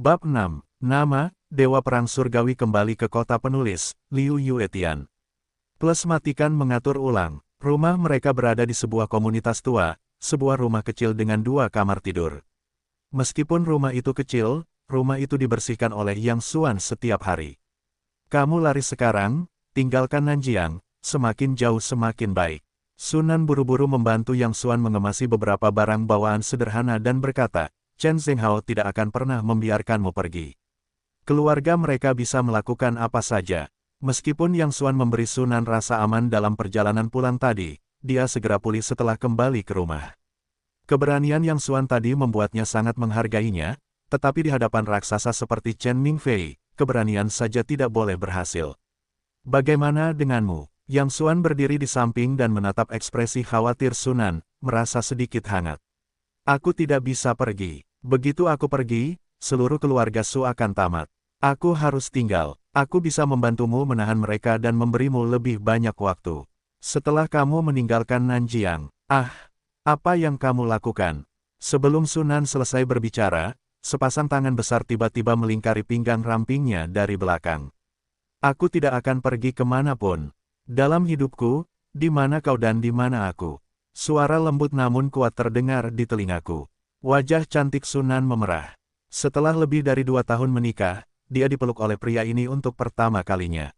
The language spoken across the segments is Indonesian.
Bab 6. Nama, Dewa Perang Surgawi kembali ke kota penulis, Liu Yuetian. Plus matikan mengatur ulang. Rumah mereka berada di sebuah komunitas tua, sebuah rumah kecil dengan 2 kamar tidur. Meskipun rumah itu kecil, rumah itu dibersihkan oleh Yang Xuan setiap hari. Kamu lari sekarang, tinggalkan Nanjiang, semakin jauh semakin baik. Sunan buru-buru membantu Yang Xuan mengemasi beberapa barang bawaan sederhana dan berkata, Chen Zhenghao tidak akan pernah membiarkanmu pergi. Keluarga mereka bisa melakukan apa saja. Meskipun Yang Xuan memberi Sunan rasa aman dalam perjalanan pulang tadi, dia segera pulih setelah kembali ke rumah. Keberanian Yang Xuan tadi membuatnya sangat menghargainya, tetapi di hadapan raksasa seperti Chen Mingfei, keberanian saja tidak boleh berhasil. Bagaimana denganmu? Yang Xuan berdiri di samping dan menatap ekspresi khawatir Sunan, merasa sedikit hangat. Aku tidak bisa pergi. Begitu aku pergi, seluruh keluarga Su akan tamat. Aku harus tinggal. Aku bisa membantumu menahan mereka dan memberimu lebih banyak waktu. Setelah kamu meninggalkan Nanjiang, apa yang kamu lakukan? Sebelum Sunan selesai berbicara, sepasang tangan besar tiba-tiba melingkari pinggang rampingnya dari belakang. Aku tidak akan pergi kemanapun. Dalam hidupku, di mana kau dan di mana aku? Suara lembut namun kuat terdengar di telingaku. Wajah cantik Sunan memerah. Setelah lebih dari 2 tahun menikah, dia dipeluk oleh pria ini untuk pertama kalinya.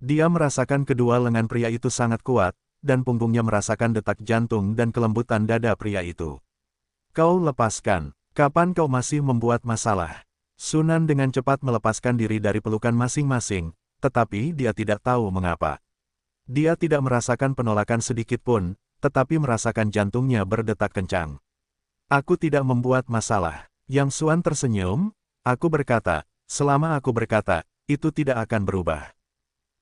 Dia merasakan kedua lengan pria itu sangat kuat, dan punggungnya merasakan detak jantung dan kelembutan dada pria itu. Kau lepaskan. Kapan kau masih membuat masalah? Sunan dengan cepat melepaskan diri dari pelukan masing-masing, tetapi dia tidak tahu mengapa. Dia tidak merasakan penolakan sedikit pun, tetapi merasakan jantungnya berdetak kencang. Aku tidak membuat masalah. Yang Xuan tersenyum, aku berkata, selama aku berkata, itu tidak akan berubah.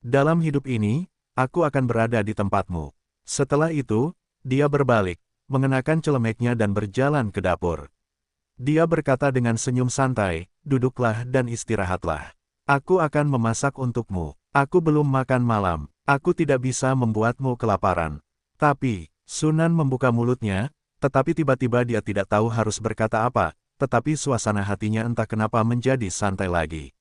Dalam hidup ini, aku akan berada di tempatmu. Setelah itu, dia berbalik, mengenakan celemeknya dan berjalan ke dapur. Dia berkata dengan senyum santai, duduklah dan istirahatlah. Aku akan memasak untukmu. Aku belum makan malam. Aku tidak bisa membuatmu kelaparan. Tapi, Sunan membuka mulutnya, tetapi tiba-tiba dia tidak tahu harus berkata apa, tetapi suasana hatinya entah kenapa menjadi santai lagi.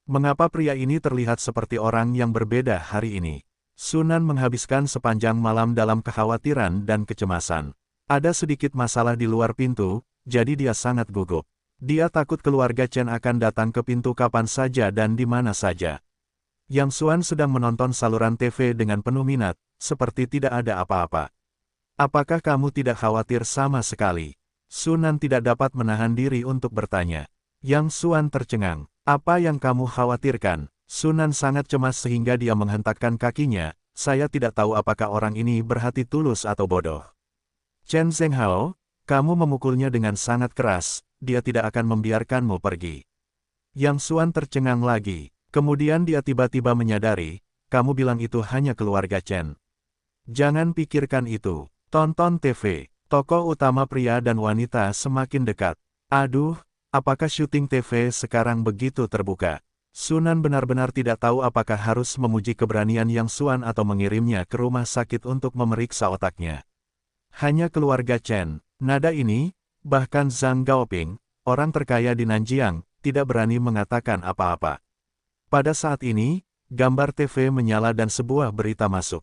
Mengapa pria ini terlihat seperti orang yang berbeda hari ini? Sunan menghabiskan sepanjang malam dalam kekhawatiran dan kecemasan. Ada sedikit masalah di luar pintu, jadi dia sangat gugup. Dia takut keluarga Chen akan datang ke pintu kapan saja dan di mana saja. Yang Xuan sedang menonton saluran TV dengan penuh minat, seperti tidak ada apa-apa. Apakah kamu tidak khawatir sama sekali? Sunan tidak dapat menahan diri untuk bertanya. Yang Xuan tercengang. Apa yang kamu khawatirkan? Sunan sangat cemas sehingga dia menghentakkan kakinya. Saya tidak tahu apakah orang ini berhati tulus atau bodoh. Chen Zhenghao, kamu memukulnya dengan sangat keras, dia tidak akan membiarkanmu pergi. Yang Xuan tercengang lagi. Kemudian dia tiba-tiba menyadari, kamu bilang itu hanya keluarga Chen. Jangan pikirkan itu. Tonton TV. Tokoh utama pria dan wanita semakin dekat. Aduh, apakah syuting TV sekarang begitu terbuka? Sunan benar-benar tidak tahu apakah harus memuji keberanian Yang Xuan atau mengirimnya ke rumah sakit untuk memeriksa otaknya. Hanya keluarga Chen. Nada ini, bahkan Zhang Gaoping, orang terkaya di Nanjiang, tidak berani mengatakan apa-apa. Pada saat ini, gambar TV menyala dan sebuah berita masuk.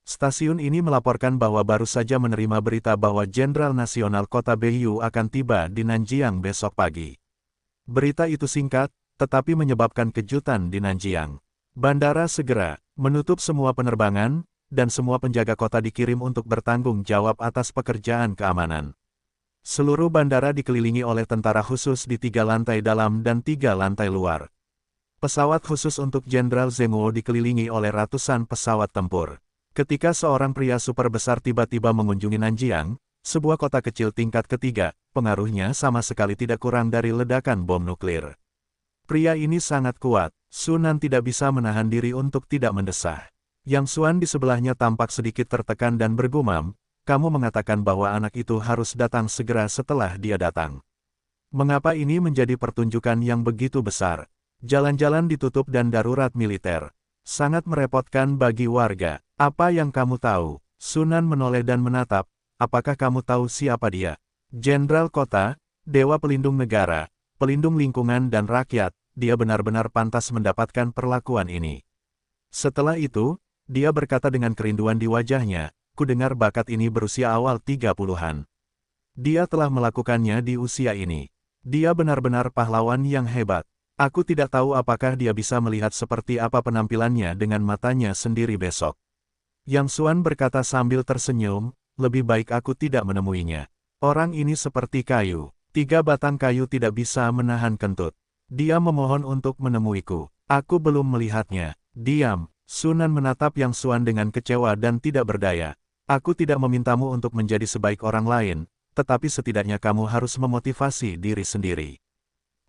Stasiun ini melaporkan bahwa baru saja menerima berita bahwa Jenderal Nasional Kota Beiyu akan tiba di Nanjiang besok pagi. Berita itu singkat, tetapi menyebabkan kejutan di Nanjiang. Bandara segera menutup semua penerbangan, dan semua penjaga kota dikirim untuk bertanggung jawab atas pekerjaan keamanan. Seluruh bandara dikelilingi oleh tentara khusus di 3 lantai dalam dan 3 lantai luar. Pesawat khusus untuk Jenderal Zhenguo dikelilingi oleh ratusan pesawat tempur. Ketika seorang pria super besar tiba-tiba mengunjungi Nanjiang, sebuah kota kecil tingkat ketiga, pengaruhnya sama sekali tidak kurang dari ledakan bom nuklir. Pria ini sangat kuat, Sunan tidak bisa menahan diri untuk tidak mendesah. Yang Xuan di sebelahnya tampak sedikit tertekan dan bergumam, kamu mengatakan bahwa anak itu harus datang segera setelah dia datang. Mengapa ini menjadi pertunjukan yang begitu besar? Jalan-jalan ditutup dan darurat militer. Sangat merepotkan bagi warga. Apa yang kamu tahu? Sunan menoleh dan menatap, apakah kamu tahu siapa dia? Jenderal kota, Dewa Pelindung Negara, pelindung lingkungan dan rakyat, dia benar-benar pantas mendapatkan perlakuan ini. Setelah itu, dia berkata dengan kerinduan di wajahnya, ku dengar bakat ini berusia awal 30-an. Dia telah melakukannya di usia ini. Dia benar-benar pahlawan yang hebat. Aku tidak tahu apakah dia bisa melihat seperti apa penampilannya dengan matanya sendiri besok. Yang Xuan berkata sambil tersenyum, lebih baik aku tidak menemuinya. Orang ini seperti kayu. 3 batang kayu tidak bisa menahan kentut. Dia memohon untuk menemuiku. Aku belum melihatnya. Diam. Sunan menatap Yang Xuan dengan kecewa dan tidak berdaya. Aku tidak memintamu untuk menjadi sebaik orang lain, tetapi setidaknya kamu harus memotivasi diri sendiri.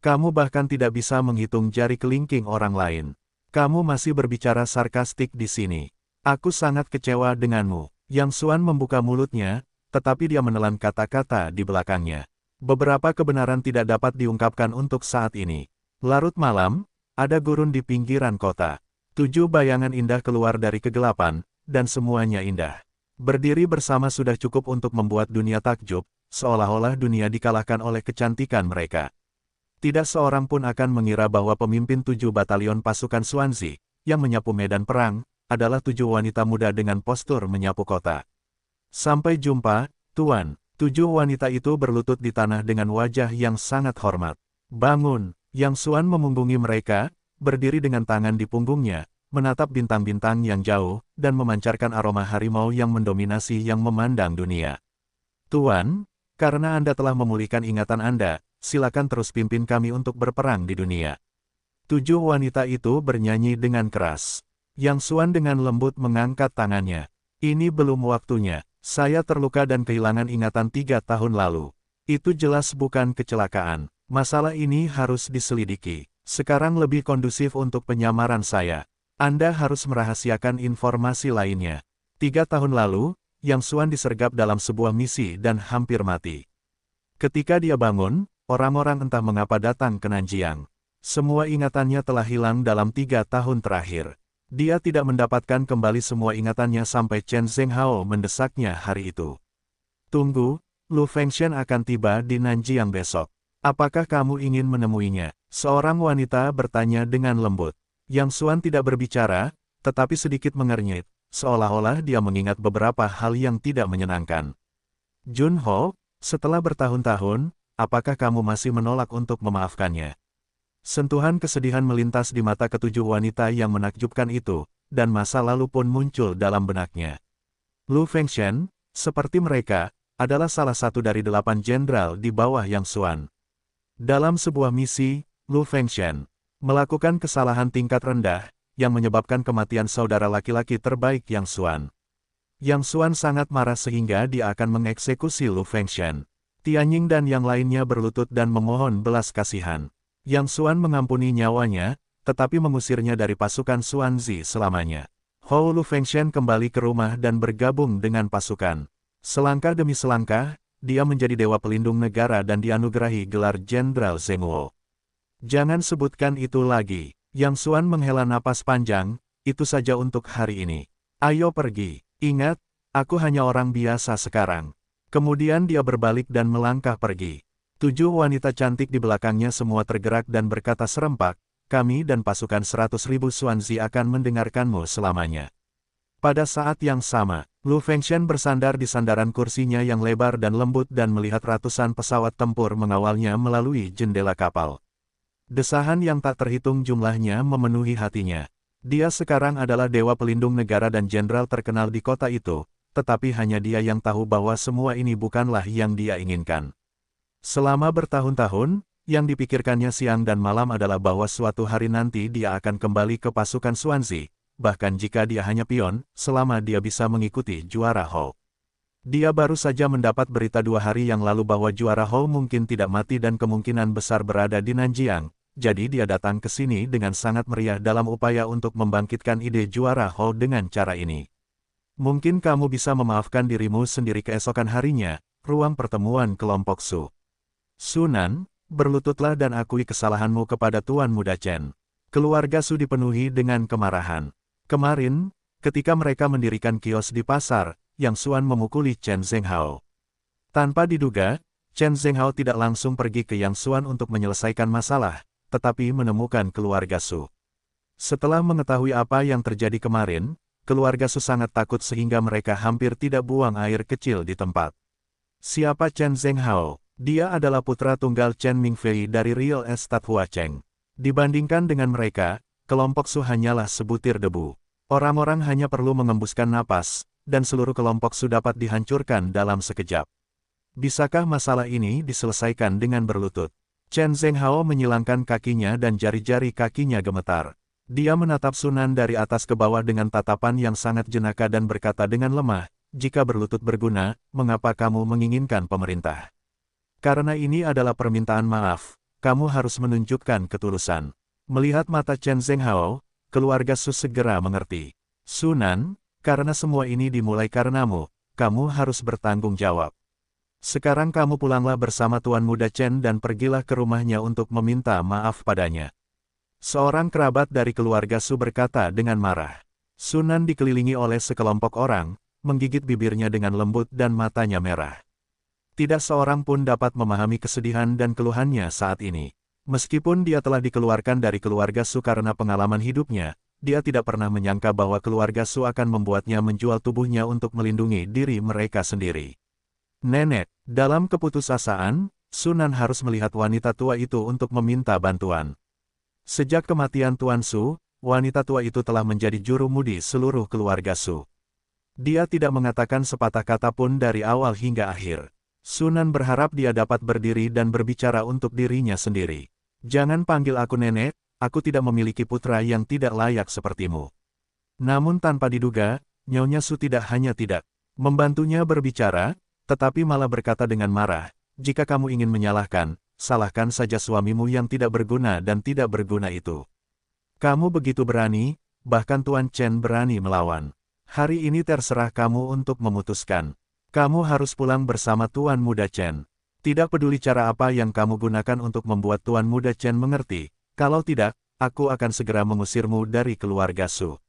Kamu bahkan tidak bisa menghitung jari kelingking orang lain. Kamu masih berbicara sarkastik di sini. Aku sangat kecewa denganmu. Yang Xuan membuka mulutnya, tetapi dia menelan kata-kata di belakangnya. Beberapa kebenaran tidak dapat diungkapkan untuk saat ini. Larut malam, ada gurun di pinggiran kota. 7 bayangan indah keluar dari kegelapan, dan semuanya indah. Berdiri bersama sudah cukup untuk membuat dunia takjub, seolah-olah dunia dikalahkan oleh kecantikan mereka. Tidak seorang pun akan mengira bahwa pemimpin 7 batalion pasukan Xuanzi, yang menyapu medan perang, adalah 7 wanita muda dengan postur menyapu kota. Sampai jumpa, Tuan. 7 wanita itu berlutut di tanah dengan wajah yang sangat hormat. Bangun. Yang Xuan memunggungi mereka, berdiri dengan tangan di punggungnya, menatap bintang-bintang yang jauh, dan memancarkan aroma harimau yang mendominasi yang memandang dunia. Tuan, karena Anda telah memulihkan ingatan Anda, silakan terus pimpin kami untuk berperang di dunia. 7 wanita itu bernyanyi dengan keras. Yang Xuan dengan lembut mengangkat tangannya. Ini belum waktunya. Saya terluka dan kehilangan ingatan 3 tahun lalu. Itu jelas bukan kecelakaan. Masalah ini harus diselidiki. Sekarang lebih kondusif untuk penyamaran saya. Anda harus merahasiakan informasi lainnya. 3 tahun lalu, Yang Xuan disergap dalam sebuah misi dan hampir mati. Ketika dia bangun, orang-orang entah mengapa datang ke Nanjiang. Semua ingatannya telah hilang dalam 3 tahun terakhir. Dia tidak mendapatkan kembali semua ingatannya sampai Chen Zhenghao mendesaknya hari itu. Tunggu, Lu Fengshen akan tiba di Nanjiang besok. Apakah kamu ingin menemuinya? Seorang wanita bertanya dengan lembut. Yang Xuan tidak berbicara, tetapi sedikit mengernyit, seolah-olah dia mengingat beberapa hal yang tidak menyenangkan. Junho, setelah bertahun-tahun, apakah kamu masih menolak untuk memaafkannya? Sentuhan kesedihan melintas di mata ketujuh wanita yang menakjubkan itu, dan masa lalu pun muncul dalam benaknya. Lu Fengshen, seperti mereka, adalah salah satu dari 8 jenderal di bawah Yang Xuan. Dalam sebuah misi, Lu Fengshen melakukan kesalahan tingkat rendah, yang menyebabkan kematian saudara laki-laki terbaik Yang Xuan. Yang Xuan sangat marah sehingga dia akan mengeksekusi Lu Fengshen. Tianying dan yang lainnya berlutut dan memohon belas kasihan. Yang Xuan mengampuni nyawanya, tetapi mengusirnya dari pasukan Xuanzi selamanya. Hou Lu Fengshen kembali ke rumah dan bergabung dengan pasukan. Selangkah demi selangkah, dia menjadi dewa pelindung negara dan dianugerahi gelar Jenderal Zhenguo. Jangan sebutkan itu lagi. Yang Xuan menghela napas panjang, itu saja untuk hari ini. Ayo pergi. Ingat, aku hanya orang biasa sekarang. Kemudian dia berbalik dan melangkah pergi. 7 wanita cantik di belakangnya semua tergerak dan berkata serempak, kami dan pasukan 100.000 Xuanzi akan mendengarkanmu selamanya. Pada saat yang sama, Lu Fengshen bersandar di sandaran kursinya yang lebar dan lembut dan melihat ratusan pesawat tempur mengawalnya melalui jendela kapal. Desahan yang tak terhitung jumlahnya memenuhi hatinya. Dia sekarang adalah dewa pelindung negara dan jenderal terkenal di kota itu, tetapi hanya dia yang tahu bahwa semua ini bukanlah yang dia inginkan. Selama bertahun-tahun, yang dipikirkannya siang dan malam adalah bahwa suatu hari nanti dia akan kembali ke pasukan Xuanzi, bahkan jika dia hanya pion, selama dia bisa mengikuti juara Hou. Dia baru saja mendapat berita 2 hari yang lalu bahwa juara Hou mungkin tidak mati dan kemungkinan besar berada di Nanjiang, jadi dia datang ke sini dengan sangat meriah dalam upaya untuk membangkitkan ide juara Hou dengan cara ini. Mungkin kamu bisa memaafkan dirimu sendiri keesokan harinya, ruang pertemuan kelompok Su. Sunan, berlututlah dan akui kesalahanmu kepada Tuan Muda Chen. Keluarga Su dipenuhi dengan kemarahan. Kemarin, ketika mereka mendirikan kios di pasar, Yang Xuan memukuli Chen Zhenghao. Tanpa diduga, Chen Zhenghao tidak langsung pergi ke Yang Xuan untuk menyelesaikan masalah, tetapi menemukan keluarga Su. Setelah mengetahui apa yang terjadi kemarin, keluarga Su sangat takut sehingga mereka hampir tidak buang air kecil di tempat. Siapa Chen Zhenghao? Dia adalah putra tunggal Chen Mingfei dari Real Estate Huacheng. Dibandingkan dengan mereka, kelompok Su hanyalah sebutir debu. Orang-orang hanya perlu mengembuskan napas, dan seluruh kelompok Su dapat dihancurkan dalam sekejap. Bisakah masalah ini diselesaikan dengan berlutut? Chen Zhenghao menyilangkan kakinya dan jari-jari kakinya gemetar. Dia menatap Sunan dari atas ke bawah dengan tatapan yang sangat jenaka dan berkata dengan lemah, "Jika berlutut berguna, mengapa kamu menginginkan pemerintah? Karena ini adalah permintaan maaf, kamu harus menunjukkan ketulusan." Melihat mata Chen Zhenghao, keluarga Su segera mengerti. "Sunan, karena semua ini dimulai karenamu, kamu harus bertanggung jawab. Sekarang kamu pulanglah bersama Tuan Muda Chen dan pergilah ke rumahnya untuk meminta maaf padanya." Seorang kerabat dari keluarga Su berkata dengan marah. Sunan dikelilingi oleh sekelompok orang, menggigit bibirnya dengan lembut dan matanya merah. Tidak seorang pun dapat memahami kesedihan dan keluhannya saat ini. Meskipun dia telah dikeluarkan dari keluarga Su karena pengalaman hidupnya, dia tidak pernah menyangka bahwa keluarga Su akan membuatnya menjual tubuhnya untuk melindungi diri mereka sendiri. "Nenek," dalam keputusasaan, Sunan harus melihat wanita tua itu untuk meminta bantuan. Sejak kematian Tuan Su, wanita tua itu telah menjadi juru mudi seluruh keluarga Su. Dia tidak mengatakan sepatah kata pun dari awal hingga akhir. Sunan berharap dia dapat berdiri dan berbicara untuk dirinya sendiri. "Jangan panggil aku nenek, aku tidak memiliki putra yang tidak layak sepertimu." Namun tanpa diduga, Nyonya Su tidak hanya tidak membantunya berbicara, tetapi malah berkata dengan marah, "Jika kamu ingin menyalahkan, salahkan saja suamimu yang tidak berguna dan tidak berguna itu. Kamu begitu berani, bahkan Tuan Chen berani melawan. Hari ini terserah kamu untuk memutuskan. Kamu harus pulang bersama Tuan Muda Chen. Tidak peduli cara apa yang kamu gunakan untuk membuat Tuan Muda Chen mengerti, kalau tidak, aku akan segera mengusirmu dari keluarga Su."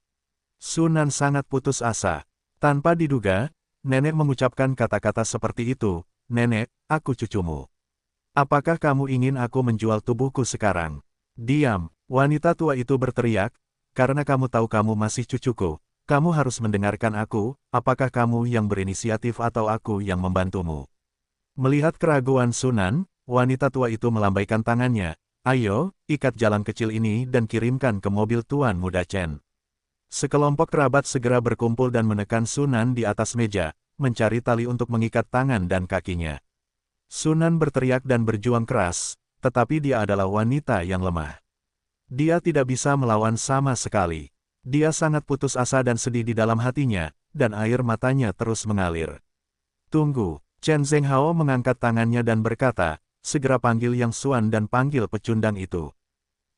Sunan sangat putus asa. Tanpa diduga, nenek mengucapkan kata-kata seperti itu, "Nenek, aku cucumu. Apakah kamu ingin aku menjual tubuhku sekarang?" "Diam," wanita tua itu berteriak, "karena kamu tahu kamu masih cucuku, kamu harus mendengarkan aku, apakah kamu yang berinisiatif atau aku yang membantumu?" Melihat keraguan Sunan, wanita tua itu melambaikan tangannya, "Ayo, ikat jalan kecil ini dan kirimkan ke mobil Tuan Muda Chen." Sekelompok kerabat segera berkumpul dan menekan Sunan di atas meja, mencari tali untuk mengikat tangan dan kakinya. Sunan berteriak dan berjuang keras, tetapi dia adalah wanita yang lemah. Dia tidak bisa melawan sama sekali. Dia sangat putus asa dan sedih di dalam hatinya, dan air matanya terus mengalir. "Tunggu," Chen Zhenghao mengangkat tangannya dan berkata, "Segera panggil Yang Xuan dan panggil pecundang itu.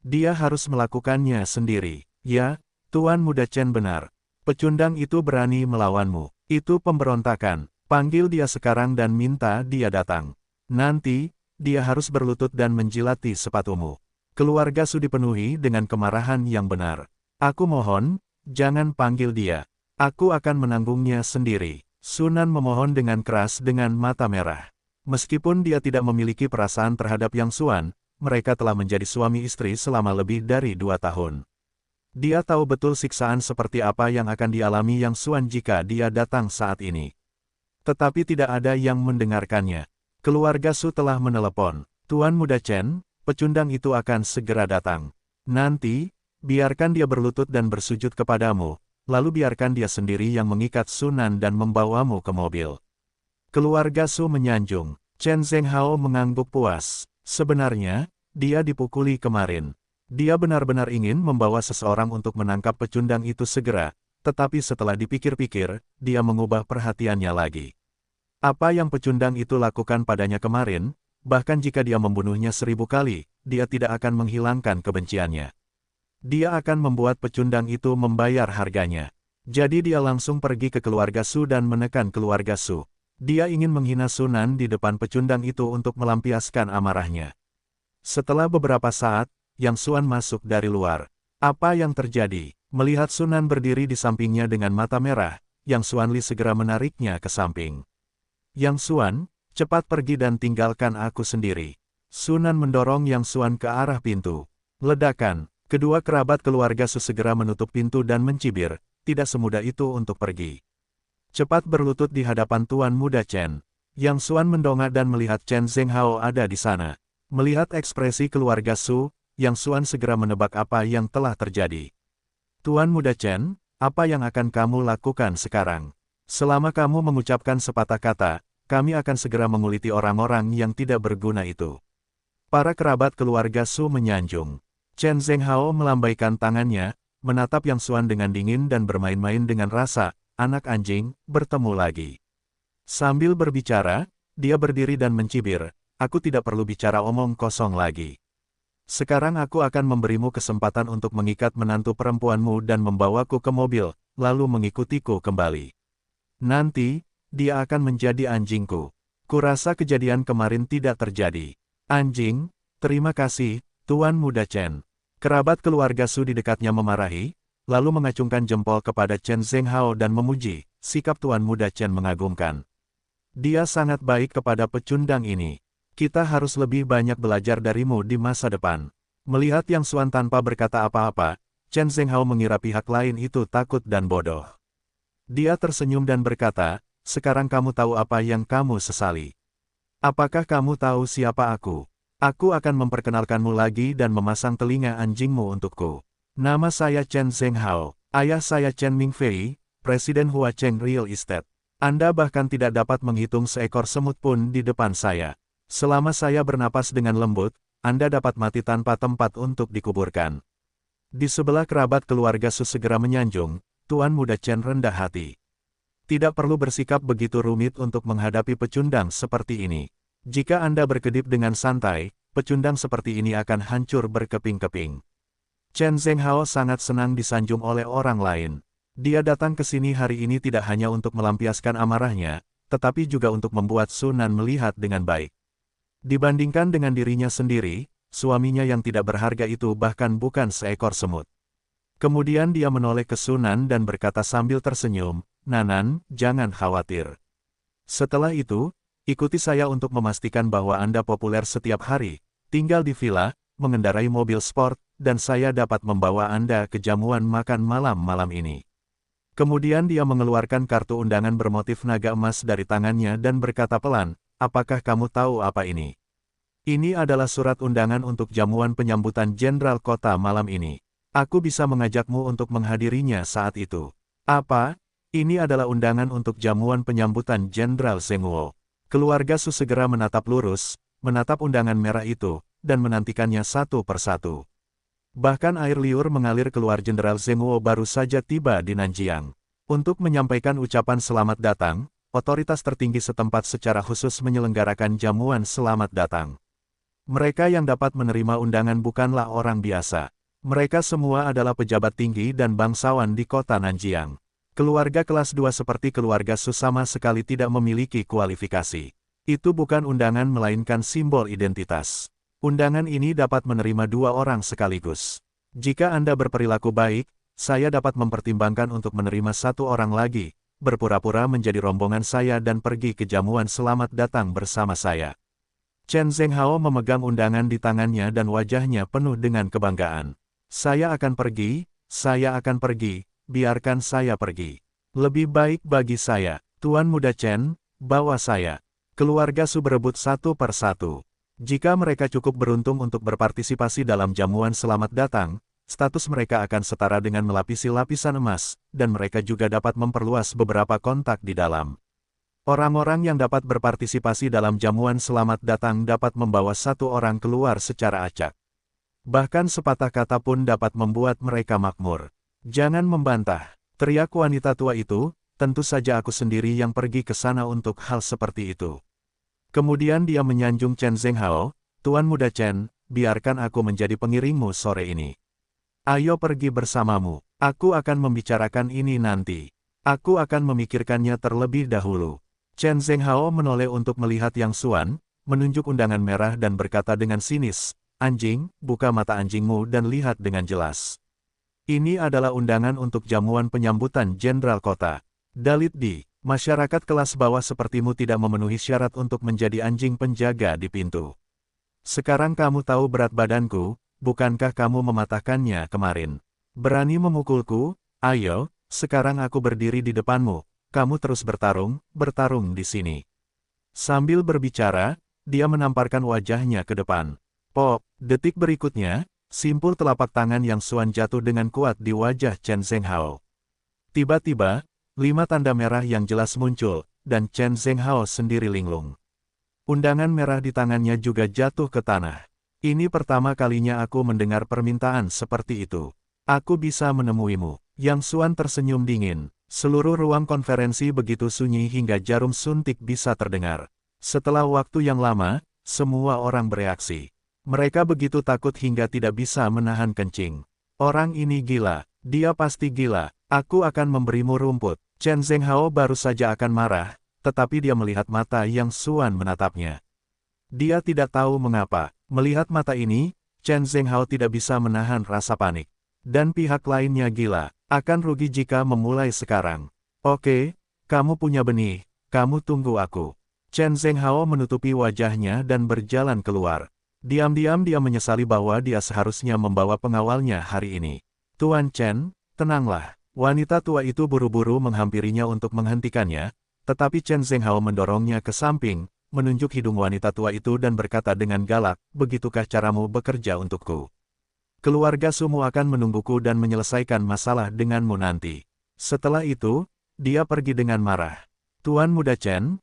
Dia harus melakukannya sendiri." "Ya, Tuan Muda Chen benar. Pecundang itu berani melawanmu. Itu pemberontakan. Panggil dia sekarang dan minta dia datang. Nanti, dia harus berlutut dan menjilati sepatumu." Keluarga Su dipenuhi dengan kemarahan yang benar. "Aku mohon, jangan panggil dia. Aku akan menanggungnya sendiri." Sunan memohon dengan keras dengan mata merah. Meskipun dia tidak memiliki perasaan terhadap Yang Xuan, mereka telah menjadi suami istri selama lebih dari 2 tahun. Dia tahu betul siksaan seperti apa yang akan dialami Yang Xuan jika dia datang saat ini. Tetapi tidak ada yang mendengarkannya. Keluarga Su telah menelepon, "Tuan Muda Chen, pecundang itu akan segera datang. Nanti, biarkan dia berlutut dan bersujud kepadamu, lalu biarkan dia sendiri yang mengikat Sunan dan membawamu ke mobil." Keluarga Su menyanjung. Chen Zhenghao mengangguk puas. Sebenarnya, dia dipukuli kemarin. Dia benar-benar ingin membawa seseorang untuk menangkap pecundang itu segera, tetapi setelah dipikir-pikir, dia mengubah perhatiannya lagi. Apa yang pecundang itu lakukan padanya kemarin, bahkan jika dia membunuhnya 1000 kali, dia tidak akan menghilangkan kebenciannya. Dia akan membuat pecundang itu membayar harganya. Jadi dia langsung pergi ke keluarga Su dan menekan keluarga Su. Dia ingin menghina Sunan di depan pecundang itu untuk melampiaskan amarahnya. Setelah beberapa saat, Yang Xuan masuk dari luar. Apa yang terjadi? Melihat Sunan berdiri di sampingnya dengan mata merah, Yang Xuan Li segera menariknya ke samping. "Yang Xuan, Cepat pergi dan tinggalkan aku sendiri. Sunan mendorong Yang Xuan ke arah pintu. Ledakan, kedua kerabat keluarga Su segera menutup pintu dan mencibir, tidak semudah itu untuk pergi. Cepat berlutut di hadapan Tuan Muda Chen. Yang Xuan mendongak dan melihat Chen Zhenghao ada di sana. Melihat ekspresi keluarga Su, Yang Xuan segera menebak apa yang telah terjadi. Tuan Muda Chen, apa yang akan kamu lakukan sekarang? Selama kamu mengucapkan sepatah kata, kami akan segera menguliti orang-orang yang tidak berguna itu. Para kerabat keluarga Su menyanjung. Chen Zhenghao melambaikan tangannya, menatap Yang Xuan dengan dingin dan bermain-main dengan rasa, anak anjing, bertemu lagi. Sambil berbicara, dia berdiri dan mencibir, aku tidak perlu bicara omong kosong lagi. Sekarang aku akan memberimu kesempatan untuk mengikat menantu perempuanmu dan membawaku ke mobil, lalu mengikutiku kembali. Nanti, dia akan menjadi anjingku. Kurasa kejadian kemarin tidak terjadi. Anjing, terima kasih, Tuan Muda Chen. Kerabat keluarga Su di dekatnya memarahi, lalu mengacungkan jempol kepada Chen Zhenghao dan memuji, sikap Tuan Muda Chen mengagumkan. Dia sangat baik kepada pecundang ini. Kita harus lebih banyak belajar darimu di masa depan. Melihat Yang Xuan tanpa berkata apa-apa, Chen Zhenghao mengira pihak lain itu takut dan bodoh. Dia tersenyum dan berkata, sekarang kamu tahu apa yang kamu sesali. Apakah kamu tahu siapa aku? Aku akan memperkenalkanmu lagi dan memasang telinga anjingmu untukku. Nama saya Chen Zhenghao, ayah saya Chen Mingfei, Presiden Hua Cheng Real Estate. Anda bahkan tidak dapat menghitung seekor semut pun di depan saya. Selama saya bernapas dengan lembut, Anda dapat mati tanpa tempat untuk dikuburkan. Di sebelah kerabat keluarga Su segera menyanjung, Tuan Muda Chen rendah hati. Tidak perlu bersikap begitu rumit untuk menghadapi pecundang seperti ini. Jika Anda berkedip dengan santai, pecundang seperti ini akan hancur berkeping-keping. Chen Zhenghao sangat senang disanjung oleh orang lain. Dia datang ke sini hari ini tidak hanya untuk melampiaskan amarahnya, tetapi juga untuk membuat Sunan melihat dengan baik. Dibandingkan dengan dirinya sendiri, suaminya yang tidak berharga itu bahkan bukan seekor semut. Kemudian dia menoleh ke Sunan dan berkata sambil tersenyum, Nanan, jangan khawatir. Setelah itu, ikuti saya untuk memastikan bahwa Anda populer setiap hari, tinggal di villa, mengendarai mobil sport, dan saya dapat membawa Anda ke jamuan makan malam-malam ini. Kemudian dia mengeluarkan kartu undangan bermotif naga emas dari tangannya dan berkata pelan, apakah kamu tahu apa ini? Ini adalah surat undangan untuk jamuan penyambutan Jenderal Kota malam ini. Aku bisa mengajakmu untuk menghadirinya saat itu. Apa? Ini adalah undangan untuk jamuan penyambutan Jenderal Zhenguo. Keluarga Su segera menatap lurus, menatap undangan merah itu, dan menantikannya satu persatu. Bahkan air liur mengalir keluar Jenderal Zhenguo baru saja tiba di Nanjiang. Untuk menyampaikan ucapan selamat datang, otoritas tertinggi setempat secara khusus menyelenggarakan jamuan selamat datang. Mereka yang dapat menerima undangan bukanlah orang biasa. Mereka semua adalah pejabat tinggi dan bangsawan di kota Nanjiang. Keluarga kelas 2 seperti keluarga Su sama sekali tidak memiliki kualifikasi. Itu bukan undangan melainkan simbol identitas. Undangan ini dapat menerima 2 orang sekaligus. Jika Anda berperilaku baik, saya dapat mempertimbangkan untuk menerima 1 orang lagi, berpura-pura menjadi rombongan saya dan pergi ke jamuan selamat datang bersama saya. Chen Zhenghao memegang undangan di tangannya dan wajahnya penuh dengan kebanggaan. Saya akan pergi, biarkan saya pergi. Lebih baik bagi saya, Tuan Muda Chen, bawa saya. Keluarga Su berebut satu per satu. Jika mereka cukup beruntung untuk berpartisipasi dalam jamuan selamat datang, status mereka akan setara dengan melapisi lapisan emas, dan mereka juga dapat memperluas beberapa kontak di dalam. Orang-orang yang dapat berpartisipasi dalam jamuan selamat datang dapat membawa 1 orang keluar secara acak. Bahkan sepatah kata pun dapat membuat mereka makmur. Jangan membantah, teriak wanita tua itu, tentu saja aku sendiri yang pergi ke sana untuk hal seperti itu. Kemudian dia menyanjung Chen Zhenghao, Tuan Muda Chen, biarkan aku menjadi pengiringmu sore ini. Ayo pergi bersamamu, aku akan membicarakan ini nanti. Aku akan memikirkannya terlebih dahulu. Chen Zhenghao menoleh untuk melihat Yang Xuan, menunjuk undangan merah dan berkata dengan sinis, anjing, buka mata anjingmu dan lihat dengan jelas. Ini adalah undangan untuk jamuan penyambutan Jenderal Kota. Dalit di. Masyarakat kelas bawah sepertimu tidak memenuhi syarat untuk menjadi anjing penjaga di pintu. Sekarang kamu tahu berat badanku, bukankah kamu mematahkannya kemarin? Berani memukulku? Ayo, sekarang aku berdiri di depanmu. Kamu terus bertarung di sini. Sambil berbicara, dia menamparkan wajahnya ke depan. Pop, detik berikutnya, simpul telapak tangan Yang Xuan jatuh dengan kuat di wajah Chen Zhenghao. Tiba-tiba, 5 tanda merah yang jelas muncul, dan Chen Zhenghao sendiri linglung. Undangan merah di tangannya juga jatuh ke tanah. Ini pertama kalinya aku mendengar permintaan seperti itu. Aku bisa menemuimu. Yang Xuan tersenyum dingin. Seluruh ruang konferensi begitu sunyi hingga jarum suntik bisa terdengar. Setelah waktu yang lama, semua orang bereaksi. Mereka begitu takut hingga tidak bisa menahan kencing. Orang ini gila. Dia pasti gila. Aku akan memberimu rumput. Chen Zhenghao baru saja akan marah, tetapi dia melihat mata Yang Xuan menatapnya. Dia tidak tahu mengapa. Melihat mata ini, Chen Zhenghao tidak bisa menahan rasa panik. Dan pihak lainnya gila. Akan rugi jika memulai sekarang. Oke, kamu punya benih. Kamu tunggu aku. Chen Zhenghao menutupi wajahnya dan berjalan keluar. Diam-diam dia menyesali bahwa dia seharusnya membawa pengawalnya hari ini. Tuan Chen, tenanglah. Wanita tua itu buru-buru menghampirinya untuk menghentikannya, tetapi Chen Zhenghao mendorongnya ke samping, menunjuk hidung wanita tua itu dan berkata dengan galak, begitukah caramu bekerja untukku? Keluarga Sumu akan menungguku dan menyelesaikan masalah denganmu nanti. Setelah itu, dia pergi dengan marah. Tuan Muda Chen,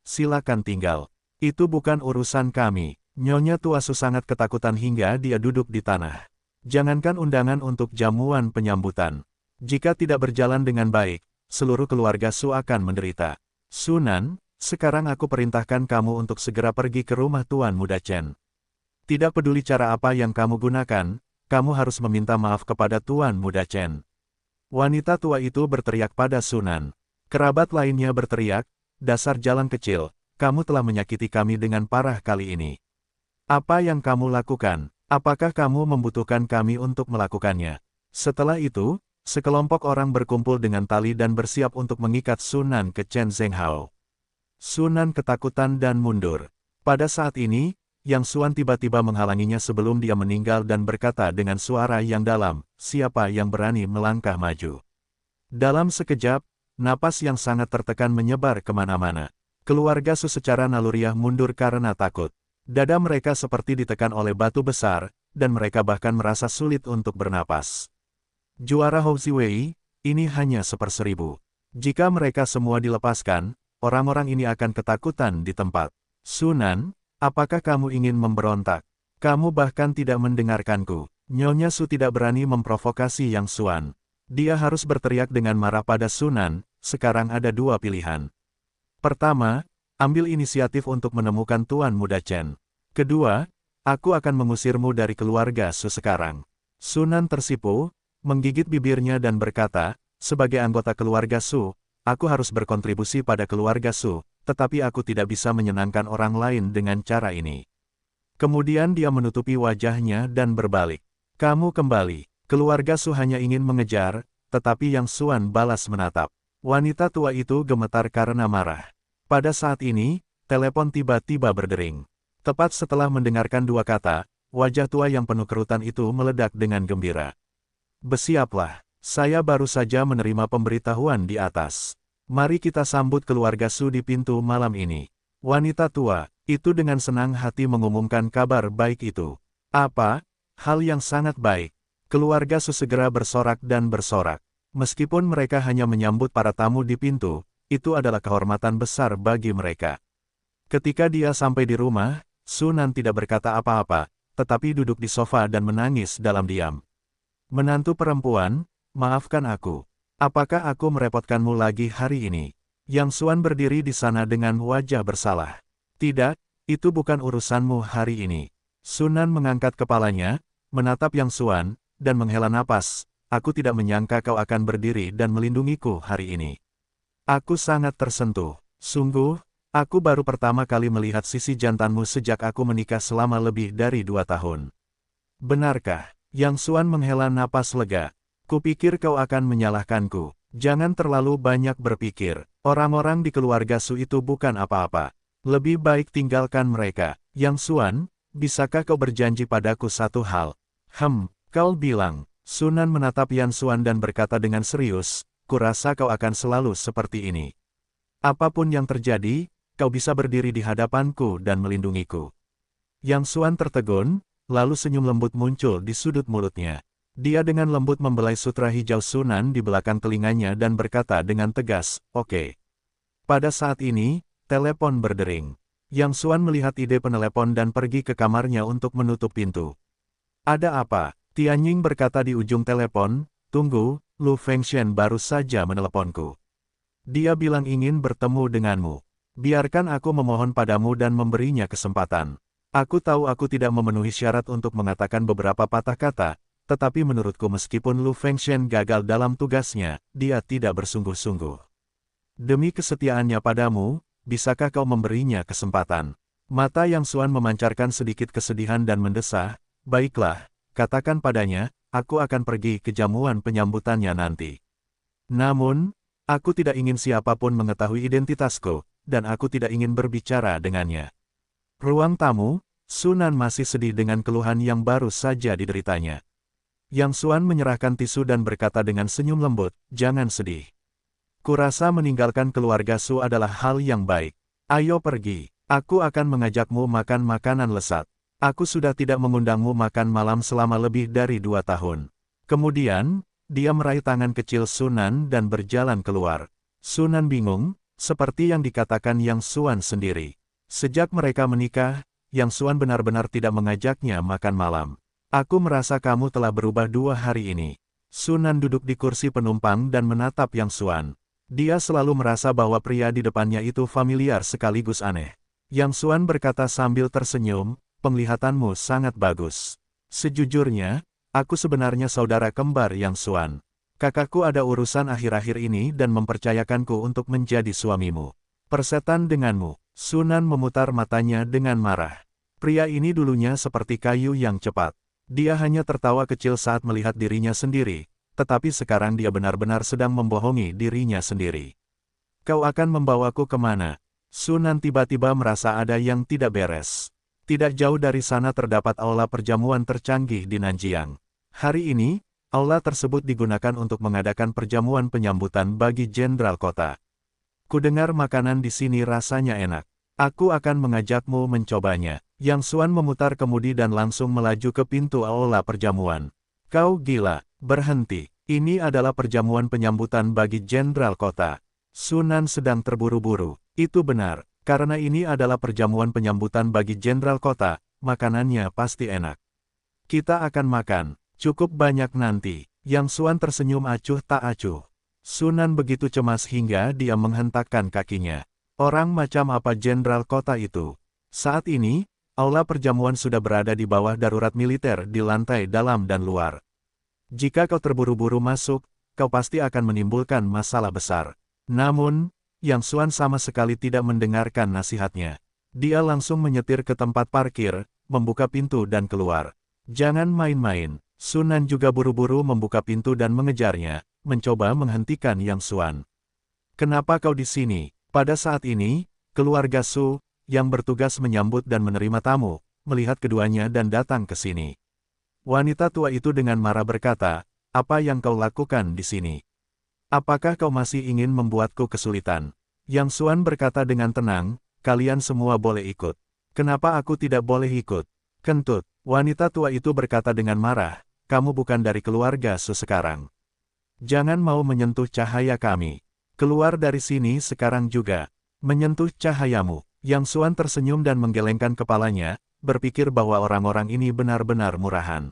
silakan tinggal. Itu bukan urusan kami. Nyonya tua Su sangat ketakutan hingga dia duduk di tanah. Jangankan undangan untuk jamuan penyambutan. Jika tidak berjalan dengan baik, seluruh keluarga Su akan menderita. Sunan, sekarang aku perintahkan kamu untuk segera pergi ke rumah Tuan Muda Chen. Tidak peduli cara apa yang kamu gunakan, kamu harus meminta maaf kepada Tuan Muda Chen. Wanita tua itu berteriak pada Sunan. Kerabat lainnya berteriak, dasar jalan kecil, kamu telah menyakiti kami dengan parah kali ini. Apa yang kamu lakukan? Apakah kamu membutuhkan kami untuk melakukannya? Setelah itu, sekelompok orang berkumpul dengan tali dan bersiap untuk mengikat Sunan ke Chen Zhenghao. Sunan ketakutan dan mundur. Pada saat ini, Yang Xuan tiba-tiba menghalanginya sebelum dia meninggal dan berkata dengan suara yang dalam, siapa yang berani melangkah maju? Dalam sekejap, napas yang sangat tertekan menyebar kemana-mana. Keluarga Su secara naluriah mundur karena takut. Dada mereka seperti ditekan oleh batu besar, dan mereka bahkan merasa sulit untuk bernapas. Juara Hou Ziwei, ini hanya 1/1000. Jika mereka semua dilepaskan, orang-orang ini akan ketakutan di tempat. Sunan, apakah kamu ingin memberontak? Kamu bahkan tidak mendengarkanku. Nyonya Su tidak berani memprovokasi Yang Xuan. Dia harus berteriak dengan marah pada Sunan, sekarang ada 2 pilihan. Pertama, ambil inisiatif untuk menemukan Tuan Muda Chen. Kedua, aku akan mengusirmu dari keluarga Su sekarang. Sunan tersipu, menggigit bibirnya dan berkata, sebagai anggota keluarga Su, aku harus berkontribusi pada keluarga Su, tetapi aku tidak bisa menyenangkan orang lain dengan cara ini. Kemudian dia menutupi wajahnya dan berbalik. Kamu kembali. Keluarga Su hanya ingin mengejar, tetapi Yang Xuan balas menatap. Wanita tua itu gemetar karena marah. Pada saat ini, telepon tiba-tiba berdering. Tepat setelah mendengarkan 2 kata, wajah tua yang penuh kerutan itu meledak dengan gembira. Bersiaplah, saya baru saja menerima pemberitahuan di atas. Mari kita sambut keluarga Su di pintu malam ini. Wanita tua, itu dengan senang hati mengumumkan kabar baik itu. Apa? Hal yang sangat baik. Keluarga Su segera bersorak dan bersorak. Meskipun mereka hanya menyambut para tamu di pintu, itu adalah kehormatan besar bagi mereka. Ketika dia sampai di rumah, Sunan tidak berkata apa-apa, tetapi duduk di sofa dan menangis dalam diam. Menantu perempuan, maafkan aku. Apakah aku merepotkanmu lagi hari ini? Yang Xuan berdiri di sana dengan wajah bersalah. Tidak, itu bukan urusanmu hari ini. Sunan mengangkat kepalanya, menatap Yang Xuan, dan menghela napas. Aku tidak menyangka kau akan berdiri dan melindungiku hari ini. Aku sangat tersentuh. Sungguh, aku baru pertama kali melihat sisi jantanmu sejak aku menikah selama lebih dari 2 tahun. Benarkah? Yang Xuan menghela napas lega. Kupikir kau akan menyalahkanku. Jangan terlalu banyak berpikir. Orang-orang di keluarga Su itu bukan apa-apa. Lebih baik tinggalkan mereka. Yang Xuan, bisakah kau berjanji padaku satu hal? Kau bilang. Sunan menatap Yan Xuan dan berkata dengan serius, kurasa kau akan selalu seperti ini. Apapun yang terjadi, kau bisa berdiri di hadapanku dan melindungiku. Yang Xuan tertegun, lalu senyum lembut muncul di sudut mulutnya. Dia dengan lembut membelai sutra hijau Sunan di belakang telinganya dan berkata dengan tegas, "Oke." Pada saat ini, telepon berdering. Yang Xuan melihat ide penelepon dan pergi ke kamarnya untuk menutup pintu. "Ada apa?" Tianying berkata di ujung telepon, "Tunggu, Lu Fengshen baru saja meneleponku. Dia bilang ingin bertemu denganmu. Biarkan aku memohon padamu dan memberinya kesempatan. Aku tahu aku tidak memenuhi syarat untuk mengatakan beberapa patah kata, tetapi menurutku meskipun Lu Fengshen gagal dalam tugasnya, dia tidak bersungguh-sungguh. Demi kesetiaannya padamu, bisakah kau memberinya kesempatan?" Mata Yang Xuan memancarkan sedikit kesedihan dan mendesah, "Baiklah, katakan padanya, aku akan pergi ke jamuan penyambutannya nanti. Namun, aku tidak ingin siapapun mengetahui identitasku, dan aku tidak ingin berbicara dengannya." Ruang tamu, Sunan masih sedih dengan keluhan yang baru saja dideritanya. Yang Xuan menyerahkan tisu dan berkata dengan senyum lembut, "Jangan sedih. Kurasa meninggalkan keluarga Su adalah hal yang baik. Ayo pergi. Aku akan mengajakmu makan makanan lezat. Aku sudah tidak mengundangmu makan malam selama lebih dari 2 tahun." Kemudian, dia meraih tangan kecil Sunan dan berjalan keluar. Sunan bingung, seperti yang dikatakan Yang Xuan sendiri. Sejak mereka menikah, Yang Xuan benar-benar tidak mengajaknya makan malam. "Aku merasa kamu telah berubah 2 hari ini." Sunan duduk di kursi penumpang dan menatap Yang Xuan. Dia selalu merasa bahwa pria di depannya itu familiar sekaligus aneh. Yang Xuan berkata sambil tersenyum, "Penglihatanmu sangat bagus. Sejujurnya, aku sebenarnya saudara kembar Yang Xuan. Kakakku ada urusan akhir-akhir ini dan mempercayakanku untuk menjadi suamimu. Persetan denganmu." Sunan memutar matanya dengan marah. Pria ini dulunya seperti kayu yang cepat. Dia hanya tertawa kecil saat melihat dirinya sendiri, tetapi sekarang dia benar-benar sedang membohongi dirinya sendiri. "Kau akan membawaku kemana?" Sunan tiba-tiba merasa ada yang tidak beres. Tidak jauh dari sana terdapat aula perjamuan tercanggih di Nanjiang. Hari ini, aula tersebut digunakan untuk mengadakan perjamuan penyambutan bagi jenderal kota. "Kudengar makanan di sini rasanya enak. Aku akan mengajakmu mencobanya." Yang Xuan memutar kemudi dan langsung melaju ke pintu aula perjamuan. "Kau gila, berhenti. Ini adalah perjamuan penyambutan bagi jenderal kota." Sunan sedang terburu-buru. "Itu benar, karena ini adalah perjamuan penyambutan bagi jenderal kota, makanannya pasti enak. Kita akan makan, cukup banyak nanti." Yang Xuan tersenyum acuh tak acuh. Sunan begitu cemas hingga dia menghentakkan kakinya. Orang macam apa jenderal kota itu? Saat ini, aula perjamuan sudah berada di bawah darurat militer di lantai dalam dan luar. Jika kau terburu-buru masuk, kau pasti akan menimbulkan masalah besar. Namun, Yang Xuan sama sekali tidak mendengarkan nasihatnya. Dia langsung menyetir ke tempat parkir, membuka pintu dan keluar. "Jangan main-main." Sunan juga buru-buru membuka pintu dan mengejarnya, mencoba menghentikan Yang Xuan. "Kenapa kau di sini?" Pada saat ini, keluarga Su, yang bertugas menyambut dan menerima tamu, melihat keduanya dan datang ke sini. Wanita tua itu dengan marah berkata, "Apa yang kau lakukan di sini? Apakah kau masih ingin membuatku kesulitan?" Yang Xuan berkata dengan tenang, "Kalian semua boleh ikut." "Kenapa aku tidak boleh ikut?" "Kentut." Wanita tua itu berkata dengan marah, "Kamu bukan dari keluarga Su sekarang. Jangan mau menyentuh cahaya kami. Keluar dari sini sekarang juga." "Menyentuh cahayamu." Yang Xuan tersenyum dan menggelengkan kepalanya, berpikir bahwa orang-orang ini benar-benar murahan.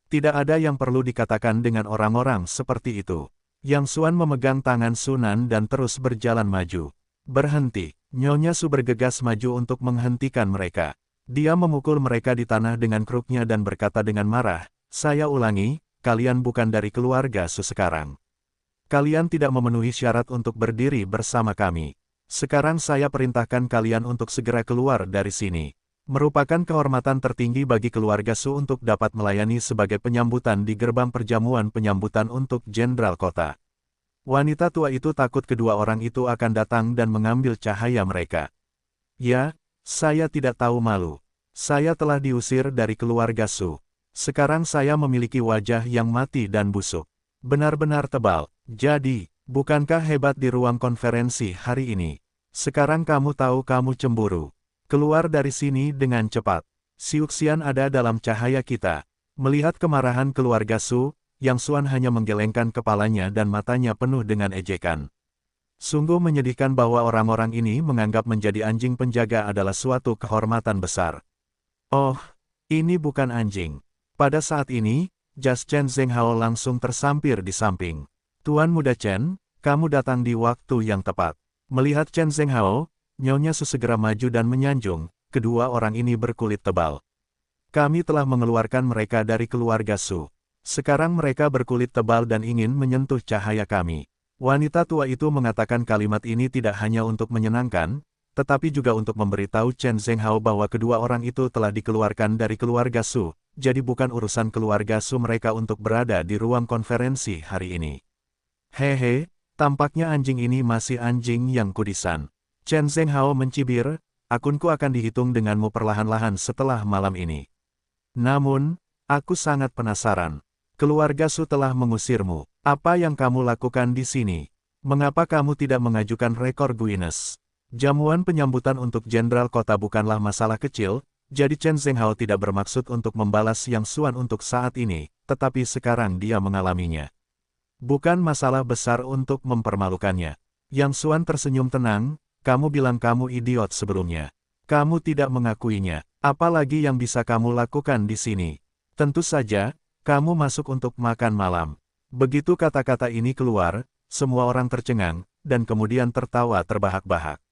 Tidak ada yang perlu dikatakan dengan orang-orang seperti itu. Yang Xuan memegang tangan Sunan dan terus berjalan maju. "Berhenti." Nyonya Su bergegas maju untuk menghentikan mereka. Dia memukul mereka di tanah dengan kruknya dan berkata dengan marah, "Saya ulangi, kalian bukan dari keluarga Su sekarang. Kalian tidak memenuhi syarat untuk berdiri bersama kami. Sekarang saya perintahkan kalian untuk segera keluar dari sini." Merupakan kehormatan tertinggi bagi keluarga Su untuk dapat melayani sebagai penyambutan di gerbang perjamuan penyambutan untuk jenderal kota. Wanita tua itu takut kedua orang itu akan datang dan mengambil cahaya mereka. Ya, saya tidak tahu malu. Saya telah diusir dari keluarga Su. Sekarang saya memiliki wajah yang mati dan busuk. Benar-benar tebal. Jadi, bukankah hebat di ruang konferensi hari ini? Sekarang kamu tahu kamu cemburu. Keluar dari sini dengan cepat. Siuxian ada dalam cahaya kita. Melihat kemarahan keluarga Su, Yang Xuan hanya menggelengkan kepalanya dan matanya penuh dengan ejekan. Sungguh menyedihkan bahwa orang-orang ini menganggap menjadi anjing penjaga adalah suatu kehormatan besar. Oh, ini bukan anjing. Pada saat ini, jas Chen Zhenghao langsung tersampir di samping. Tuan Muda Chen, kamu datang di waktu yang tepat. Melihat Chen Zhenghao, Nyonya Su segera maju dan menyanjung, kedua orang ini berkulit tebal. Kami telah mengeluarkan mereka dari keluarga Su. Sekarang mereka berkulit tebal dan ingin menyentuh cahaya kami. Wanita tua itu mengatakan kalimat ini tidak hanya untuk menyenangkan, tetapi juga untuk memberitahu Chen Zhenghao bahwa kedua orang itu telah dikeluarkan dari keluarga Su, jadi bukan urusan keluarga Su mereka untuk berada di ruang konferensi hari ini. Hehe, tampaknya anjing ini masih anjing yang kudisan. Chen Zhenghao mencibir, akunku akan dihitung denganmu perlahan-lahan setelah malam ini. Namun, aku sangat penasaran. Keluarga Su telah mengusirmu. Apa yang kamu lakukan di sini? Mengapa kamu tidak mengajukan rekor Guinness? Jamuan penyambutan untuk Jenderal Kota bukanlah masalah kecil, jadi Chen Zhenghao tidak bermaksud untuk membalas Yang Xuan untuk saat ini, tetapi sekarang dia mengalaminya. Bukan masalah besar untuk mempermalukannya. Yang Xuan tersenyum tenang, kamu bilang kamu idiot sebelumnya. Kamu tidak mengakuinya. Apalagi yang bisa kamu lakukan di sini? Tentu saja, kamu masuk untuk makan malam. Begitu kata-kata ini keluar, semua orang tercengang, dan kemudian tertawa terbahak-bahak.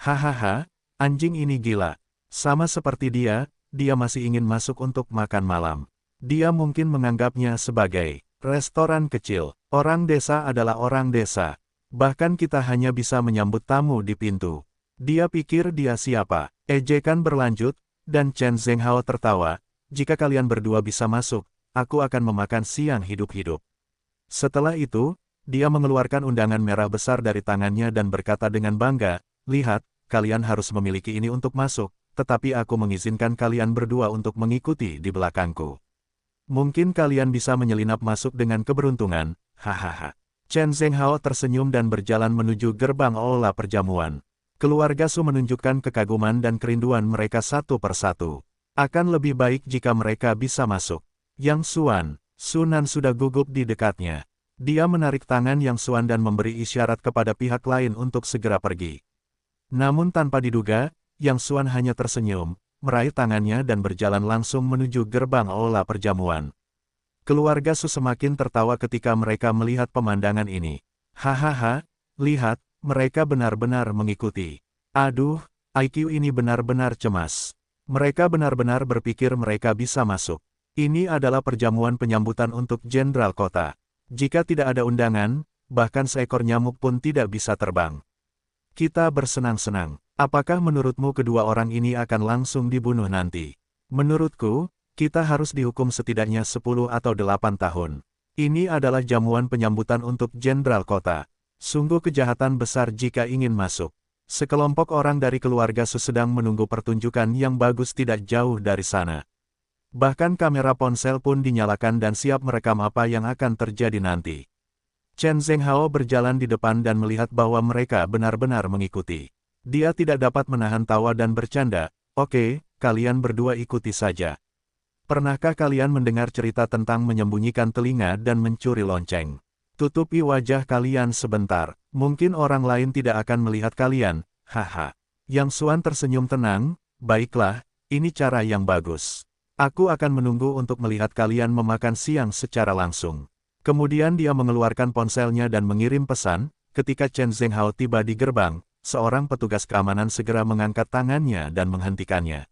Hahaha, anjing ini gila. Sama seperti dia masih ingin masuk untuk makan malam. Dia mungkin menganggapnya sebagai restoran kecil. Orang desa adalah orang desa. Bahkan kita hanya bisa menyambut tamu di pintu. Dia pikir dia siapa? Ejekan berlanjut, dan Chen Zhenghao tertawa. Jika kalian berdua bisa masuk, aku akan memakan siang hidup-hidup. Setelah itu, dia mengeluarkan undangan merah besar dari tangannya dan berkata dengan bangga, lihat, kalian harus memiliki ini untuk masuk, tetapi aku mengizinkan kalian berdua untuk mengikuti di belakangku. Mungkin kalian bisa menyelinap masuk dengan keberuntungan, hahaha. Chen Zhenghao tersenyum dan berjalan menuju gerbang aula perjamuan. Keluarga Su menunjukkan kekaguman dan kerinduan mereka satu persatu. Akan lebih baik jika mereka bisa masuk. Yang Xuan, Sunan sudah gugup di dekatnya. Dia menarik tangan Yang Xuan dan memberi isyarat kepada pihak lain untuk segera pergi. Namun tanpa diduga, Yang Xuan hanya tersenyum, meraih tangannya dan berjalan langsung menuju gerbang aula perjamuan. Keluarga Su semakin tertawa ketika mereka melihat pemandangan ini. Hahaha, lihat, mereka benar-benar mengikuti. Aduh, IQ ini benar-benar cemas. Mereka benar-benar berpikir mereka bisa masuk. Ini adalah perjamuan penyambutan untuk Jenderal Kota. Jika tidak ada undangan, bahkan seekor nyamuk pun tidak bisa terbang. Kita bersenang-senang. Apakah menurutmu kedua orang ini akan langsung dibunuh nanti? Menurutku, kita harus dihukum setidaknya 10 atau 8 tahun. Ini adalah jamuan penyambutan untuk Jenderal Kota. Sungguh kejahatan besar jika ingin masuk. Sekelompok orang dari keluarga Su sedang menunggu pertunjukan yang bagus tidak jauh dari sana. Bahkan kamera ponsel pun dinyalakan dan siap merekam apa yang akan terjadi nanti. Chen Zhenghao berjalan di depan dan melihat bahwa mereka benar-benar mengikuti. Dia tidak dapat menahan tawa dan bercanda, oke, kalian berdua ikuti saja. Pernahkah kalian mendengar cerita tentang menyembunyikan telinga dan mencuri lonceng? Tutupi wajah kalian sebentar, mungkin orang lain tidak akan melihat kalian, haha. Yang Xuan tersenyum tenang, baiklah, ini cara yang bagus. Aku akan menunggu untuk melihat kalian memakan siang secara langsung. Kemudian dia mengeluarkan ponselnya dan mengirim pesan, ketika Chen Zhenghao tiba di gerbang, seorang petugas keamanan segera mengangkat tangannya dan menghentikannya.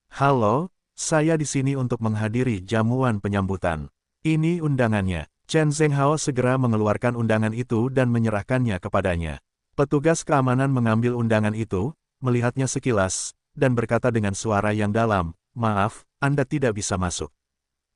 Halo, saya di sini untuk menghadiri jamuan penyambutan. Ini undangannya. Chen Zhenghao segera mengeluarkan undangan itu dan menyerahkannya kepadanya. Petugas keamanan mengambil undangan itu, melihatnya sekilas, dan berkata dengan suara yang dalam, maaf, Anda tidak bisa masuk.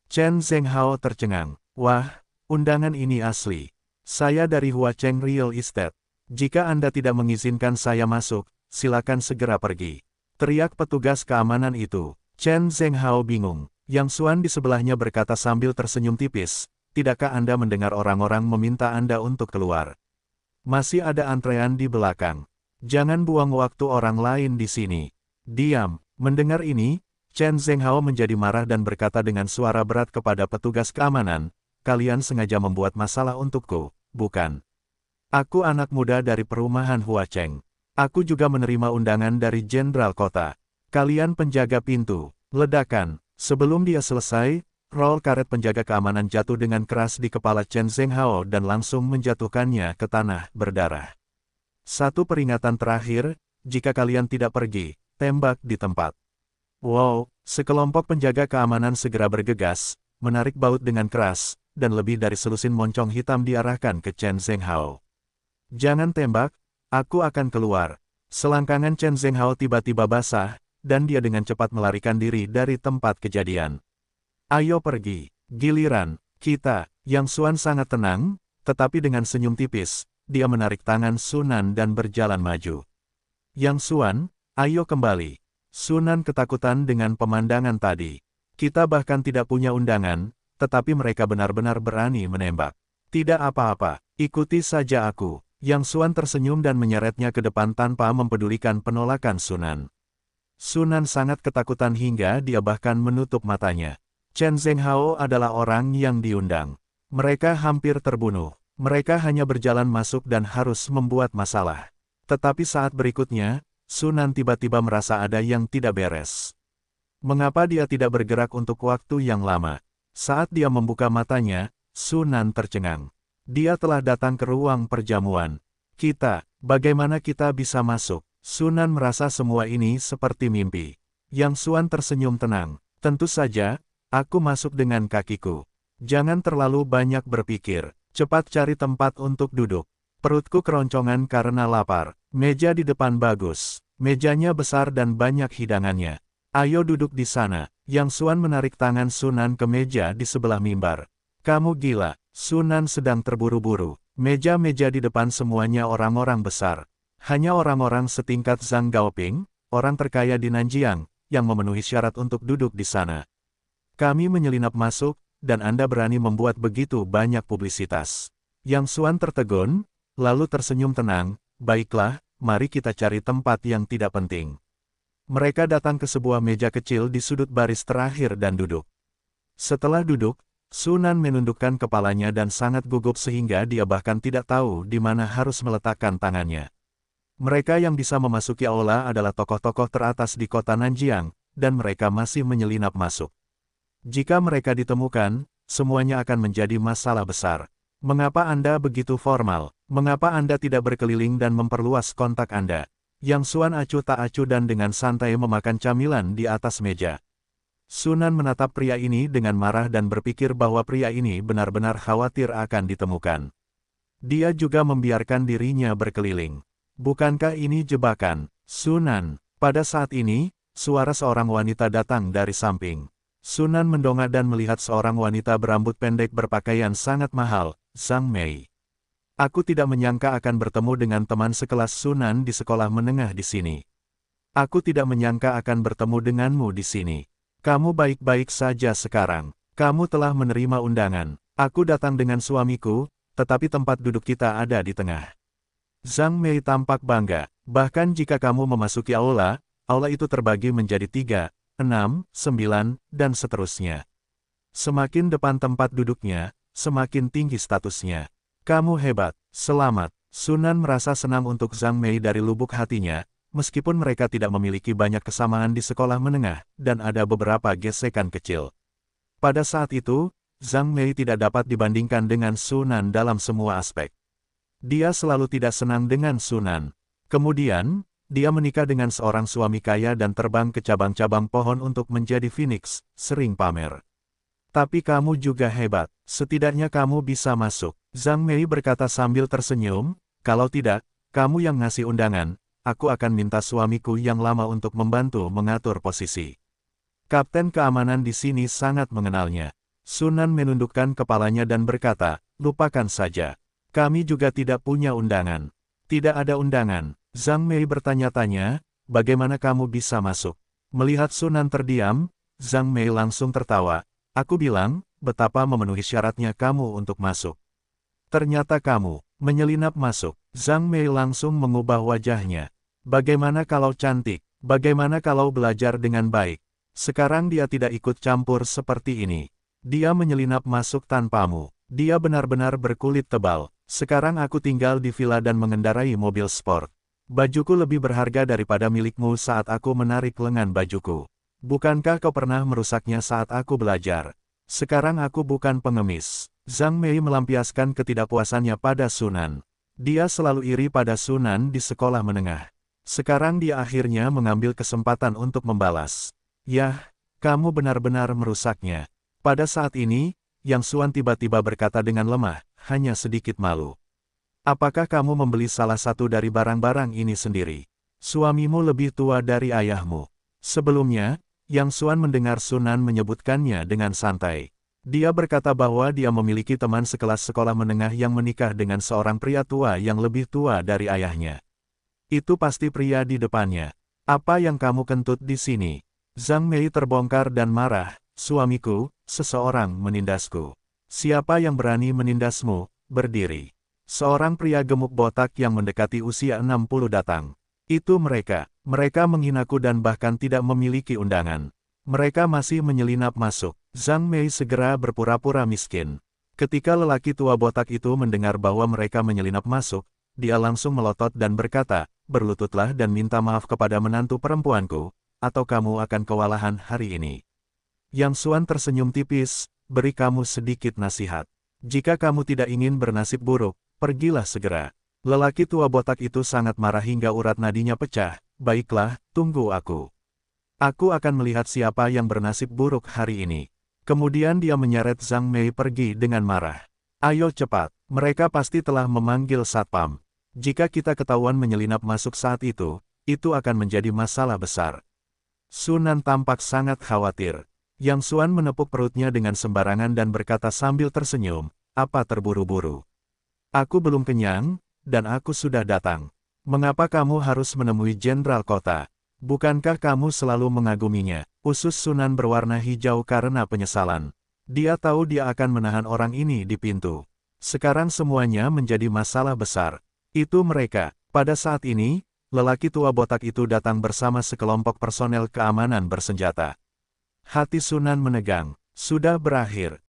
Chen Zhenghao tercengang. Wah, undangan ini asli. Saya dari Huacheng Real Estate. Jika Anda tidak mengizinkan saya masuk, silakan segera pergi. Teriak petugas keamanan itu. Chen Zhenghao bingung. Yang Xuan di sebelahnya berkata sambil tersenyum tipis, tidakkah Anda mendengar orang-orang meminta Anda untuk keluar? Masih ada antrean di belakang. Jangan buang waktu orang lain di sini. Diam. Mendengar ini, Chen Zhenghao menjadi marah dan berkata dengan suara berat kepada petugas keamanan, kalian sengaja membuat masalah untukku, bukan? Aku anak muda dari perumahan Huacheng. Aku juga menerima undangan dari Jenderal Kota. Kalian penjaga pintu. Ledakan. Sebelum dia selesai, rol karet penjaga keamanan jatuh dengan keras di kepala Chen Zhenghao dan langsung menjatuhkannya ke tanah berdarah. Satu peringatan terakhir, jika kalian tidak pergi, tembak di tempat. Wow, sekelompok penjaga keamanan segera bergegas, menarik baut dengan keras, dan lebih dari selusin moncong hitam diarahkan ke Chen Zhenghao. Jangan tembak, aku akan keluar. Selangkangan Chen Zhenghao tiba-tiba basah, dan dia dengan cepat melarikan diri dari tempat kejadian. Ayo pergi. Giliran, kita. Yang Xuan sangat tenang, tetapi dengan senyum tipis, dia menarik tangan Sunan dan berjalan maju. Yang Xuan, ayo kembali. Sunan ketakutan dengan pemandangan tadi. Kita bahkan tidak punya undangan, tetapi mereka benar-benar berani menembak. Tidak apa-apa, ikuti saja aku. Yang Xuan tersenyum dan menyeretnya ke depan tanpa mempedulikan penolakan Sunan. Sunan sangat ketakutan hingga dia bahkan menutup matanya. Chen Zhenghao adalah orang yang diundang. Mereka hampir terbunuh. Mereka hanya berjalan masuk dan harus membuat masalah. Tetapi saat berikutnya, Sunan tiba-tiba merasa ada yang tidak beres. Mengapa dia tidak bergerak untuk waktu yang lama? Saat dia membuka matanya, Sunan tercengang. Dia telah datang ke ruang perjamuan. Bagaimana kita bisa masuk? Sunan merasa semua ini seperti mimpi. Yang Xuan tersenyum tenang. Tentu saja, aku masuk dengan kakiku. Jangan terlalu banyak berpikir. Cepat cari tempat untuk duduk. Perutku keroncongan karena lapar. Meja di depan bagus. Mejanya besar dan banyak hidangannya. Ayo duduk di sana. Yang Xuan menarik tangan Sunan ke meja di sebelah mimbar. Kamu gila. Sunan sedang terburu-buru. Meja-meja di depan semuanya orang-orang besar. Hanya orang-orang setingkat Zhang Gaoping, orang terkaya di Nanjiang, yang memenuhi syarat untuk duduk di sana. Kami menyelinap masuk, dan Anda berani membuat begitu banyak publisitas. Yang Xuan tertegun, lalu tersenyum tenang, baiklah, mari kita cari tempat yang tidak penting. Mereka datang ke sebuah meja kecil di sudut baris terakhir dan duduk. Setelah duduk, Sunan menundukkan kepalanya dan sangat gugup sehingga dia bahkan tidak tahu di mana harus meletakkan tangannya. Mereka yang bisa memasuki aula adalah tokoh-tokoh teratas di kota Nanjiang, dan mereka masih menyelinap masuk. Jika mereka ditemukan, semuanya akan menjadi masalah besar. Mengapa Anda begitu formal? Mengapa Anda tidak berkeliling dan memperluas kontak Anda? Yang Xuan acuh tak acuh dan dengan santai memakan camilan di atas meja. Sunan menatap pria ini dengan marah dan berpikir bahwa pria ini benar-benar khawatir akan ditemukan. Dia juga membiarkan dirinya berkeliling. Bukankah ini jebakan? Sunan. Pada saat ini, suara seorang wanita datang dari samping. Sunan mendongak dan melihat seorang wanita berambut pendek berpakaian sangat mahal, Zhang Mei. Aku tidak menyangka akan bertemu dengan teman sekelas Sunan di sekolah menengah di sini. Aku tidak menyangka akan bertemu denganmu di sini. Kamu baik-baik saja sekarang. Kamu telah menerima undangan. Aku datang dengan suamiku, tetapi tempat duduk kita ada di tengah. Zhang Mei tampak bangga. Bahkan jika kamu memasuki aula, aula itu terbagi menjadi 3, 6, 9, dan seterusnya. Semakin depan tempat duduknya, semakin tinggi statusnya. Kamu hebat, selamat. Sunan merasa senang untuk Zhang Mei dari lubuk hatinya, meskipun mereka tidak memiliki banyak kesamaan di sekolah menengah, dan ada beberapa gesekan kecil. Pada saat itu, Zhang Mei tidak dapat dibandingkan dengan Sunan dalam semua aspek. Dia selalu tidak senang dengan Sunan. Kemudian, dia menikah dengan seorang suami kaya dan terbang ke cabang-cabang pohon untuk menjadi Phoenix, sering pamer. Tapi kamu juga hebat, setidaknya kamu bisa masuk. Zhang Mei berkata sambil tersenyum, kalau tidak, kamu yang ngasih undangan, aku akan minta suamiku yang lama untuk membantu mengatur posisi. Kapten keamanan di sini sangat mengenalnya. Sunan menundukkan kepalanya dan berkata, lupakan saja. Kami juga tidak punya undangan. Tidak ada undangan. Zhang Mei bertanya-tanya, bagaimana kamu bisa masuk? Melihat Sunan terdiam, Zhang Mei langsung tertawa. Aku bilang, betapa memenuhi syaratnya kamu untuk masuk. Ternyata kamu menyelinap masuk. Zhang Mei langsung mengubah wajahnya. Bagaimana kalau cantik? Bagaimana kalau belajar dengan baik? Sekarang dia tidak ikut campur seperti ini. Dia menyelinap masuk tanpamu. Dia benar-benar berkulit tebal. Sekarang aku tinggal di villa dan mengendarai mobil sport. Bajuku lebih berharga daripada milikmu saat aku menarik lengan bajuku. Bukankah kau pernah merusaknya saat aku belajar? Sekarang aku bukan pengemis. Zhang Mei melampiaskan ketidakpuasannya pada Sunan. Dia selalu iri pada Sunan di sekolah menengah. Sekarang dia akhirnya mengambil kesempatan untuk membalas. Yah, kamu benar-benar merusaknya. Pada saat ini, Yang Xuan tiba-tiba berkata dengan lemah, hanya sedikit malu. Apakah kamu membeli salah satu dari barang-barang ini sendiri? Suamimu lebih tua dari ayahmu. Sebelumnya, Yang Xuan mendengar Sunan menyebutkannya dengan santai. Dia berkata bahwa dia memiliki teman sekelas sekolah menengah yang menikah dengan seorang pria tua yang lebih tua dari ayahnya. Itu pasti pria di depannya. Apa yang kamu kentut di sini? Zhang Mei terbongkar dan marah. Suamiku, seseorang menindasku. Siapa yang berani menindasmu? Berdiri. Seorang pria gemuk botak yang mendekati usia 60 datang. Itu mereka. Mereka menghinaku dan bahkan tidak memiliki undangan. Mereka masih menyelinap masuk. Zhang Mei segera berpura-pura miskin. Ketika lelaki tua botak itu mendengar bahwa mereka menyelinap masuk, dia langsung melotot dan berkata, berlututlah dan minta maaf kepada menantu perempuanku, atau kamu akan kewalahan hari ini. Yang Xuan tersenyum tipis, beri kamu sedikit nasihat. Jika kamu tidak ingin bernasib buruk, pergilah segera. Lelaki tua botak itu sangat marah hingga urat nadinya pecah. Baiklah, tunggu aku. Aku akan melihat siapa yang bernasib buruk hari ini. Kemudian dia menyeret Zhang Mei pergi dengan marah. Ayo cepat, mereka pasti telah memanggil satpam. Jika kita ketahuan menyelinap masuk saat itu akan menjadi masalah besar. Sunan tampak sangat khawatir. Yang Xuan menepuk perutnya dengan sembarangan dan berkata sambil tersenyum, apa terburu-buru? Aku belum kenyang, dan aku sudah datang. Mengapa kamu harus menemui Jenderal Kota? Bukankah kamu selalu mengaguminya? Usus Sunan berwarna hijau karena penyesalan. Dia tahu dia akan menahan orang ini di pintu. Sekarang semuanya menjadi masalah besar. Itu mereka. Pada saat ini, lelaki tua botak itu datang bersama sekelompok personel keamanan bersenjata. Hati Sunan menegang. Sudah berakhir.